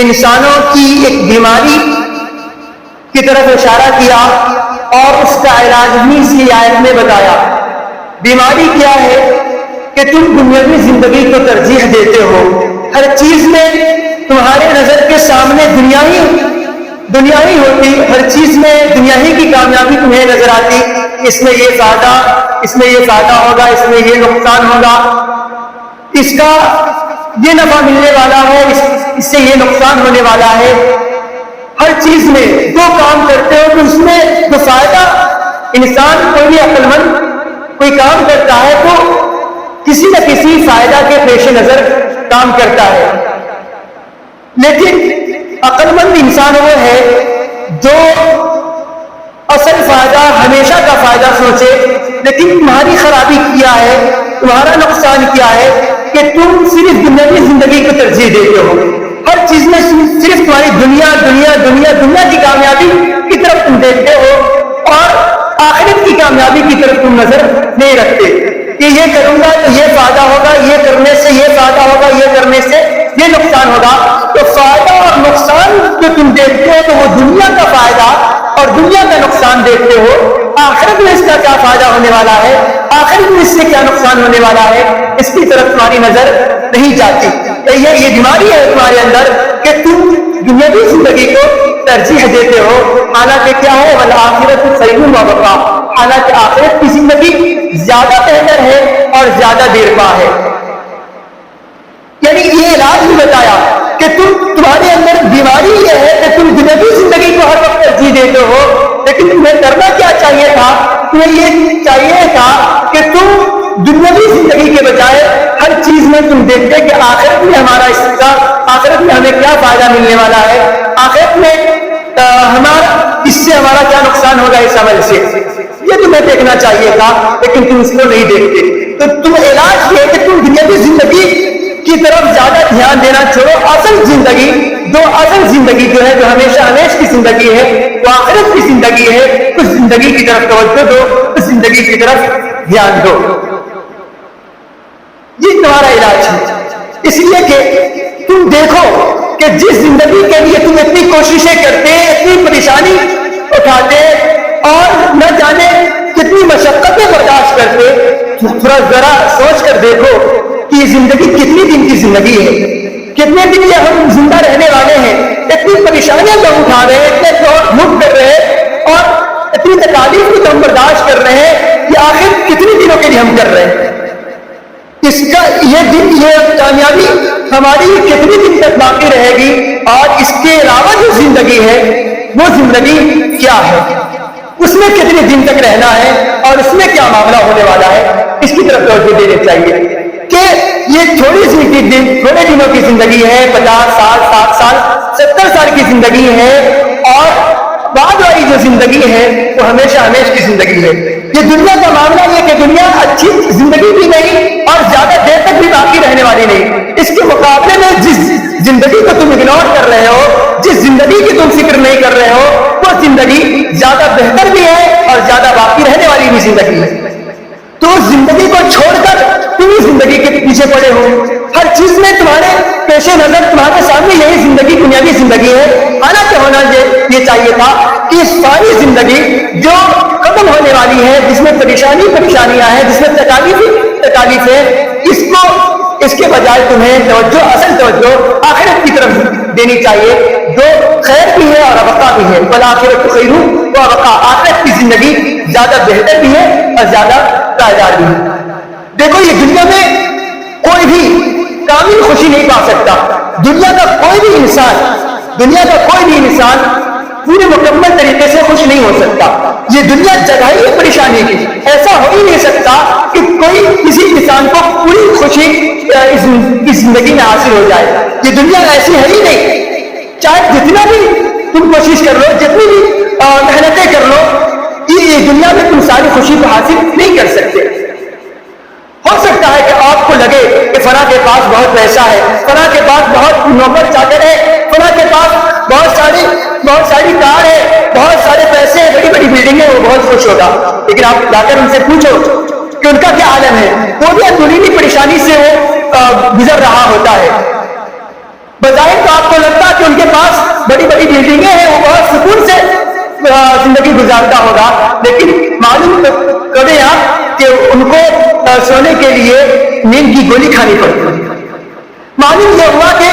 انسانوں کی ایک بیماری کی طرف اشارہ کیا اور اس کا علاج بھی اسی آیت میں بتایا۔ بیماری کیا ہے کہ تم دنیاوی زندگی کو ترجیح دیتے ہو، ہر چیز میں تمہارے نظر کے سامنے دنیا ہی ہوتی، ہر چیز میں دنیا ہی کی کامیابی تمہیں نظر آتی، اس میں یہ فائدہ ہوگا، اس میں یہ نقصان ہوگا، اس کا یہ نفع ملنے والا ہے، اس سے یہ نقصان ہونے والا ہے۔ ہر چیز میں جو کام کرتے ہو تو اس میں جو فائدہ، انسان کوئی بھی عقل مند کوئی کام کرتا ہے تو کسی نہ کسی فائدہ کے پیش نظر کام کرتا ہے، لیکن عقل مند انسان وہ ہے جو اصل فائدہ، ہمیشہ کا فائدہ سوچے۔ لیکن تمہاری خرابی کیا ہے، تمہارا نقصان کیا ہے کہ تم صرف دنیاوی زندگی کو ترجیح دیتے ہو، ہر چیز میں صرف تمہاری دنیا کی کامیابی کی طرف تم دیکھتے ہو اور آخرت کی کامیابی کی طرف تم نظر نہیں رکھتے کہ یہ کروں گا تو یہ فائدہ ہوگا، یہ کرنے سے یہ فائدہ ہوگا، یہ کرنے سے یہ نقصان ہوگا۔ تو فائدہ اور نقصان جو تم دیکھتے ہو تو وہ دنیا کا فائدہ اور دنیا کا نقصان دیکھتے ہو، آخرت میں اس کا کیا فائدہ ہونے والا ہے، آخرت میں اس سے کیا نقصان ہونے والا ہے، اس کی طرف تمہاری نظر نہیں جاتی۔ یہ بیماری ہے تمہارے اندر کہ تم دنیاوی زندگی کو ترجیح دیتے ہو، حالانکہ کیا ہے والآخرۃ خیر وابقیٰ، حالانکہ آخرت کی زندگی زیادہ بہتر ہے اور زیادہ دیر پا ہے۔ یعنی یہ علاج بھی بتایا کہ تمہارے اندر بیماری یہ ہے کہ تم دنیاوی زندگی کو ہر وقت ترجیح دیتے ہو، لیکن تمہیں کرنا کیا چاہیے تھا؟ تمہیں یہ چاہیے تھا کہ تم دنیاوی زندگی کے بجائے ہر چیز میں تم دیکھتے کہ آخرت میں ہمارا حصہ، آخرت میں ہمیں کیا فائدہ ملنے والا ہے، آخرت میں اس سے ہمارا کیا نقصان ہوگا اس عمل سے، یہ تمہیں دیکھنا چاہیے تھا، لیکن تم اس کو نہیں دیکھتے۔ تو تم علاج یہ کہ تم دنیاوی زندگی کی طرف زیادہ دھیان دینا چھوڑو، اصل زندگی جو ہے، جو ہمیشہ کی زندگی ہے، وہ آخرت کی زندگی ہے، اس زندگی کی طرف توجہ دو، اس زندگی کی طرف دھیان دو۔ یہ تمہارا علاج ہے، اس لیے کہ تم دیکھو کہ جس زندگی کے لیے تم اتنی کوششیں کرتے، اتنی پریشانی اٹھاتے اور نہ جانے کتنی مشقتیں برداشت کرتے، تھوڑا ذرا سوچ کر دیکھو کہ یہ زندگی کتنی دن کی زندگی ہے، کتنے دن یہ ہم زندہ رہنے والے ہیں، اتنی پریشانیاں تو اٹھا رہے ہیں، اتنے دکھ کر رہے ہیں اور اتنی تکالیف کو ہم برداشت کر رہے ہیں، یہ آخر کتنی دنوں کے لیے ہم کر رہے ہیں؟ اس کا یہ کامیابی ہماری کتنی دن تک باقی رہے گی، اور اس کے علاوہ جو زندگی ہے وہ زندگی کیا ہے، اس میں کتنے دن تک رہنا ہے اور اس میں کیا معاملہ ہونے والا ہے، اس کی طرف توجہ دینی چاہیے کہ یہ تھوڑے دنوں کی زندگی ہے، 50 سال، 60 سال، 70 سال کی زندگی ہے، اور بعد والی جو زندگی ہے وہ ہمیشہ کی زندگی ہے۔ یہ دنیا کا معاملہ یہ کہ دنیا اچھی زندگی بھی نہیں اور زیادہ دیر تک بھی باقی رہنے والی نہیں، اس کے مقابلے میں جس زندگی کو تم اگنور کر رہے ہو، جس زندگی کی تم فکر نہیں کر رہے ہو، وہ زندگی زیادہ بہتر بھی ہے اور زیادہ باقی رہنے والی بھی زندگی ہے۔ تو اس زندگی کو چھوڑ کر تم اس زندگی کے پیچھے پڑے ہو، ہر چیز میں تمہارے پیش نظر تمہارے سامنے یہی زندگی دنیاوی زندگی ہے، حالانکہ ہونا یہ چاہیے تھا کہ اس ساری زندگی جو ختم ہونے والی ہے، جس میں پریشانیاں ہیں، جس میں تکالیف ہے، اس کے بجائے تمہیں اصل توجہ آخرت کی طرف دینی چاہیے، جو خیر بھی ہے اور ابقا بھی ہے۔ والآخرۃ خیر وابقیٰ، آخرت کی زندگی زیادہ بہتر بھی ہے اور زیادہ پائیدار بھی ہے۔ دیکھو یہ دنیا میں کوئی بھی کامل خوشی نہیں پا سکتا، دنیا کا کوئی بھی انسان پورے مکمل طریقے سے خوش نہیں ہو سکتا، یہ دنیا جگہ ہی ہے پریشانی کی، ایسا ہو ہی نہیں سکتا کہ کوئی کسی انسان کو پوری خوشی اس زندگی میں حاصل ہو جائے، یہ دنیا ایسی ہے ہی نہیں، چاہے جتنا بھی تم کوشش کر لو، جتنی بھی محنتیں کر لو، یہ دنیا میں تم ساری خوشی کو حاصل نہیں کر سکتے۔ ہو سکتا ہے کہ آپ کو لگے کہ فلاں کے پاس بہت پیسہ ہے، فلاں کے پاس بہت نوکر چاکر ہے، فلاں کے پاس بہت ساری کار ہے، بہت سارے پیسے ہیں، بڑی بڑی بلڈنگیں، وہ بہت خوش ہوگا، لیکن آپ جا کر ان سے پوچھو کہ ان کا کیا عالم ہے، وہ بھی اندرونی پریشانی سے وہ گزر رہا ہوتا ہے۔ بظاہر تو آپ کو لگتا ہے کہ زندگی گزارتا ہوگا، لیکن معلوم کریں آپ کہ ان کو سونے کے لیے نیند کی گولی کھانی پڑتی ہے۔ معلوم یہ ہوا کہ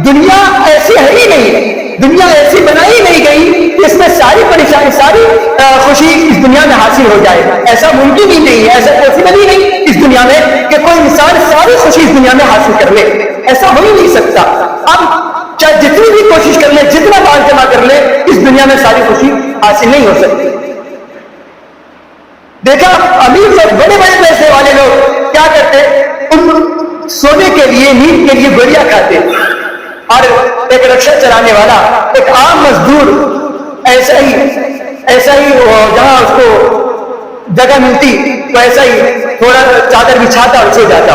دنیا ایسی ہے ہی نہیں، دنیا ایسی بنائی نہیں گئی کہ اس میں ساری پریشانی، ساری خوشی اس دنیا میں حاصل ہو جائے۔ ایسا ممکن ہی نہیں ہے، ایسا پاسبل ہی نہیں اس دنیا میں کہ کوئی انسان ساری خوشی اس دنیا میں حاصل کر لے، ایسا ہو ہی نہیں سکتا۔ اب چاہے جتنی بھی کوشش کر لے، جتنا مال جمع کر لے، اس دنیا میں ساری خوشی حاصل نہیں ہو سکتی۔ دیکھا امیر لوگ، بڑے بڑے پیسے والے لوگ کیا کرتے، ان سونے کے لیے، نیند کے لیے گولیاں کھاتے، اور ایک رکشا چلانے والا، ایک عام مزدور ایسا ہی جہاں اس کو جگہ ملتی تو ایسا ہی تھوڑا چادر بچھاتا اور سو جاتا۔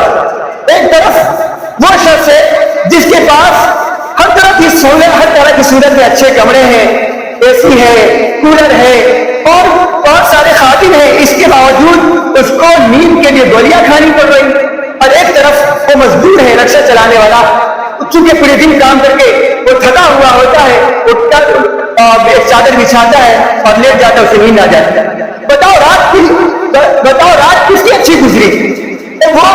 ایک طرف وہ شخص ہے جس کے پاس ہر طرح کی سہولت، ہر طرح کی صورت میں اچھے کمرے ہیں، اے سی ہے، کولر ہے اور بہت سارے خادم ہیں، اس کے باوجود اس کو نیند کے لیے گولیاں کھانی پڑ رہی۔ اور ایک طرف وہ مزدور ہے، رکشا چلانے والا، چونکہ پورے دن کام کر کے وہ تھکا ہوا ہوتا ہے، اٹھتا چادر بچھاتا ہے اور لیٹ جاتا ہے، اسے نیند آ جاتی ہے۔ بتاؤ رات کس کی اچھی گزری؟ وہ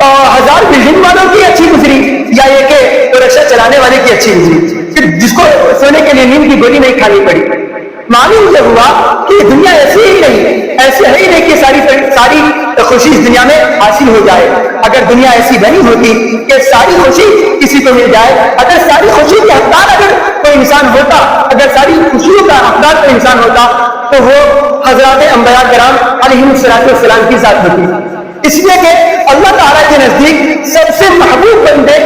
1000 بلڈنگ والوں کی اچھی گزری یا یہ کہ وہ رکشا چلانے والے کی اچھی گزری، جس کو سونے کے لیے نیند کی گولی نہیں کھانی پڑی؟ معلوم یہ ہوا کہ دنیا ایسی ہی نہیں، ایسے ہے ہی نہیں کہ ساری خوشی اس دنیا میں حاصل ہو جائے۔ اگر دنیا ایسی بنی ہوتی کہ ساری خوشی کسی کو مل جائے، اگر ساری خوشی کے حقدار اگر کوئی انسان ہوتا، اگر ساری خوشیوں کا حقدار کوئی انسان ہوتا تو وہ حضرات انبیاء کرام علیہم السلام کی ذات ہوتی۔ اس لیے کہ اللہ تعالیٰ کے نزدیک سب سے محبوب بندے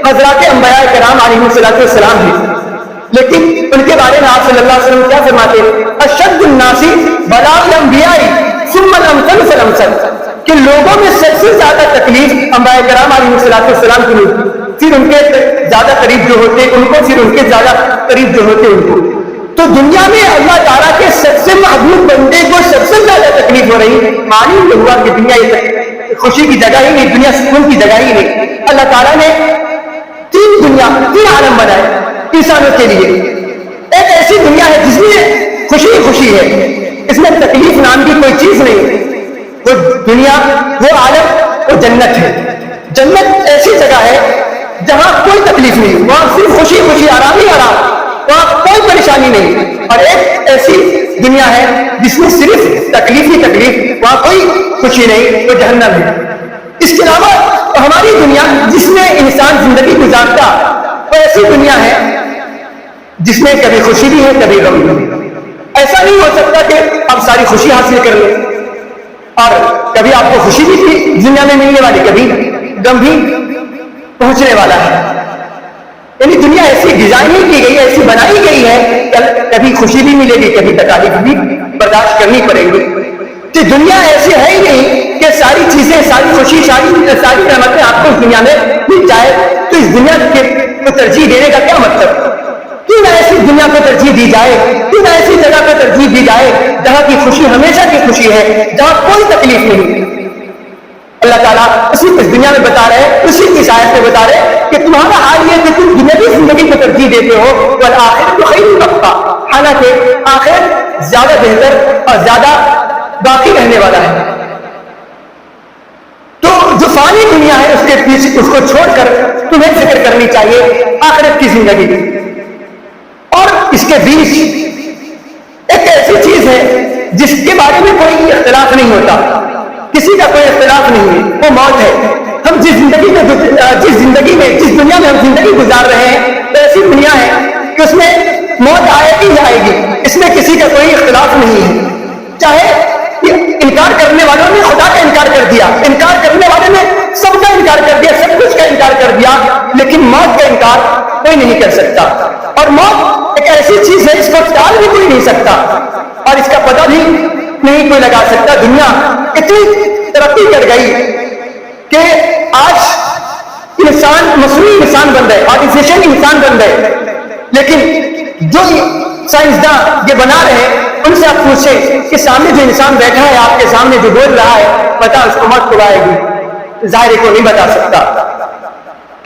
حضرات انبیاء کرام علیہم السلام ہیں، لیکن ان کے بارے میں آپ صلی اللہ علیہ وسلم کیا فرماتے ہیں؟ اشد الناس بلاء الانبیاء ثم الامثل فالامثل، کہ لوگوں میں سب سے زیادہ تکلیف انبیاء کرام علیہ السلام کو ملتی، پھر ان کے زیادہ قریب جو ہوتے ان کو، پھر ان کے زیادہ قریب جو ہوتے ان کو۔ تو دنیا میں اللہ تعالیٰ کے سب سے محبوب بندے کو سب سے زیادہ تکلیف ہو رہی، معلوم یہ ہوا کہ دنیا یہ خوشی کی جگہ ہی نہیں، دنیا سکون کی جگہ ہی نہیں۔ اللہ تعالیٰ نے تین عالم بنائے انسانوں کے لیے۔ ایک ایسی دنیا ہے جس میں خوشی خوشی ہے، اس میں تکلیف نام کی کوئی چیز نہیں۔ وہ دنیا، وہ عالم، وہ جنت ہے۔ جنت ایسی جگہ ہے جہاں کوئی تکلیف نہیں، وہاں صرف خوشی خوشی، آرام ہی آرام، وہاں کوئی پریشانی نہیں۔ اور ایک ایسی دنیا ہے جس میں صرف تکلیف ہی تکلیف، وہاں کوئی خوشی نہیں، وہ جہنم ہے۔ اس کے علاوہ ہماری دنیا جس میں انسان زندگی گزارتا، وہ ایسی دنیا ہے جس میں کبھی خوشی بھی ہے، کبھی غم بھی۔ ایسا نہیں ہو سکتا کہ آپ ساری خوشی حاصل کر لیں، اور کبھی آپ کو خوشی بھی دنیا میں ملنے والی، کبھی غم بھی پہنچنے والا ہے۔ یعنی دنیا ایسی ڈیزائن ہی کی گئی ہے، ایسی بنائی گئی ہے کہ کبھی خوشی بھی ملے گی، کبھی تکالیف بھی برداشت کرنی پڑے گی۔ کہ دنیا ایسی ہے ہی نہیں کہ ساری چیزیں، ساری خوشی، ساری نعمتیں آپ کو اس دنیا میں مل جائے۔ تو اس دنیا کو ترجیح دینے کا کیا مطلب؟ کیوں نہ ایسی دنیا کو ترجیح دی جائے، کیوں نہ ایسی جگہ کو ترجیح دی جائے جہاں کی خوشی ہمیشہ کی خوشی ہے، جہاں کوئی تکلیف نہیں۔ اللہ تعالیٰ اسی اس دنیا میں بتا رہے، اسی کی آیت میں بتا رہے کہ تمہارا حال یہ کہ تم دنیاوی زندگی کو ترجیح دیتے ہو، والآخرۃ خیر وابقیٰ، حالانکہ آخرت زیادہ بہتر اور زیادہ باقی رہنے والا ہے۔ تو جو فانی دنیا ہے اس کے پیچھے، اس کو چھوڑ کر تمہیں فکر کرنی چاہیے آخرت کی زندگی کی۔ اور اس کے بیچ ایک ایسی چیز ہے جس کے بارے میں کوئی اختلاف نہیں ہوتا، کسی کا کوئی اختلاف نہیں ہے، وہ موت ہے۔ ہم جس زندگی میں جس دنیا میں ہم زندگی گزار رہے ہیں، ایسی دنیا ہے کہ اس میں موت آئے گی ہی آئے گی، اس میں کسی کا کوئی اختلاف نہیں ہے۔ چاہے انکار کرنے والوں نے خدا کا انکار کر دیا، انکار کرنے والے نے سب کا انکار کر دیا، سب کچھ کا انکار کر دیا، لیکن موت کا انکار کوئی نہیں کر سکتا۔ اور موت ایک ایسی چیز ہے، اس کو ٹال بھی کوئی نہیں سکتا، اور اس کا پتہ بھی نہیں کوئی لگا سکتا۔ دنیا اتنی ترقی کر گئی کہ آج انسان مصنوعی انسان بن گئے، آرٹیفیشل انسان بن گئے، لیکن جو سائنسداں یہ بنا رہے ہیں ان سے آپ پوچھیں کہ سامنے جو انسان بیٹھا ہے، آپ کے سامنے جو بول رہا ہے، پتا اس کو موت کب آئے گی؟ ظاہر کو نہیں بتا سکتا۔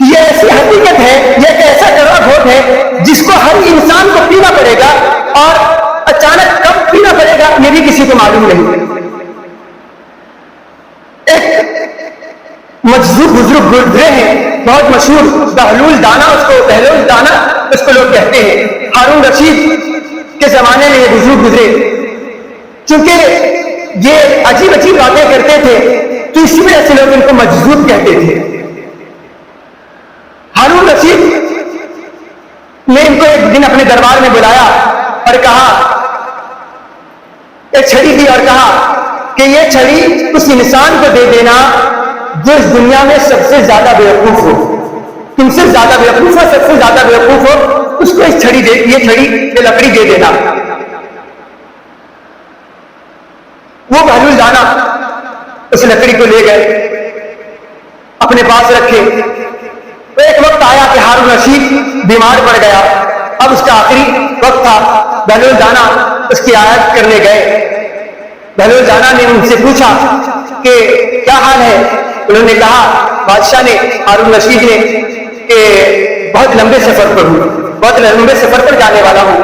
یہ ایسی حقیقت ہے، یہ ایک ایسا کڑوا گھوٹ ہے جس کو ہر انسان کو پینا پڑے گا، اور اچانک کب یہ بھی کسی کو معلوم نہیں. ایک مجذوب بزرگ گزرے ہیں بہت مشہور، بہلول دانا اس کو لوگ کہتے ہیں. ہارون رشید کے زمانے میں یہ بزرگ گزرے. چونکہ یہ عجیب عجیب باتیں کرتے تھے تو اسی وجہ سے لوگ ان کو مجذوب کہتے تھے. ہارون رشید نے ان کو ایک دن اپنے دربار میں بلایا اور کہا، ایک چھڑی دی اور کہا کہ یہ چھڑی اس انسان کو دے دینا جو اس دنیا میں سب سے زیادہ بیوقوف ہو. تم سے زیادہ بیوقوف ہو، سب سے زیادہ بیوقوف ہو، اس کو یہ لکڑی دے دینا. وہ بہلول دانا اس لکڑی کو لے گئے، اپنے پاس رکھے. تو ایک وقت آیا کہ ہارون رشید بیمار پڑ گیا. اب اس کا آخری وقت تھا. بہلول دانا اس کی عیادت کرنے گئے. بہلول دانا نے ان سے پوچھا کہ کیا حال ہے؟ انہوں نے کہا، بادشاہ نے، ہارون رشید نے، کہ بہت لمبے سفر پر ہوں، بہت لمبے سفر پر جانے والا ہوں.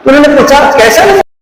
انہوں نے پوچھا کیسا